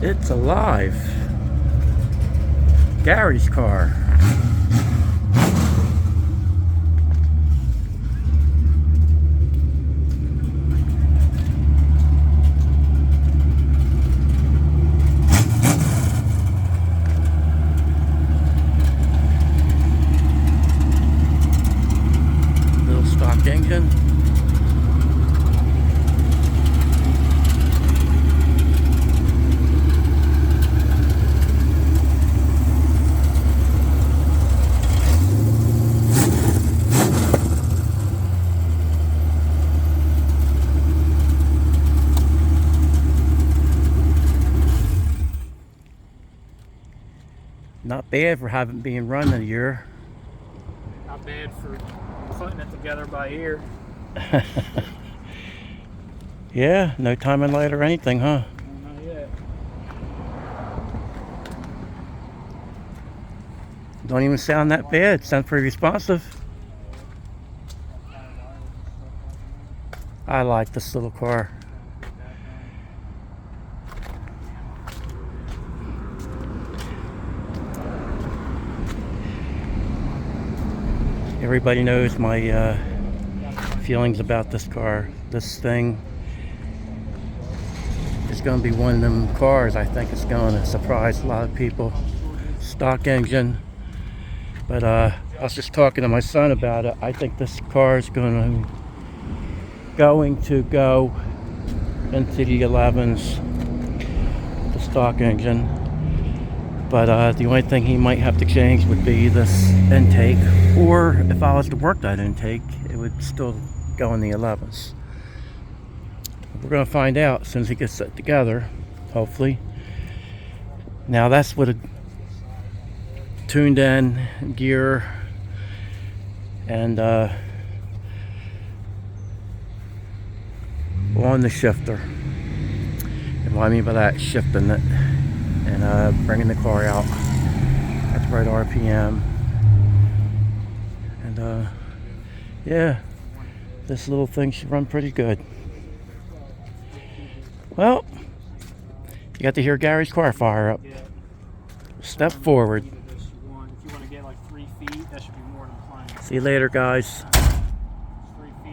It's alive. Gary's car. Little stock engine. Not bad for having been run a year. Not bad for putting it together by ear. Yeah, no timing light or anything, huh? Not yet. Don't even sound that bad. Sounds pretty responsive. I like this little car. Everybody knows my feelings about this car. This thing is going to be one of them cars. I think it's going to surprise a lot of people. Stock engine. But I was just talking to my son about it. I think this car is going to go into the 11s, the stock engine. But the only thing he might have to change would be this intake, or if I was to work that intake, it would still go in the 11s. We're going to find out as soon as he gets it together, hopefully. Now that's with a tuned in gear and on the shifter. And what I mean by that, shifting it and bringing the car out at the right RPM. And yeah, this little thing should run pretty good. Well, you got to hear Gary's car fire up. Step forward. If you want to get like 3 feet, that should be more than fine. See you later, guys.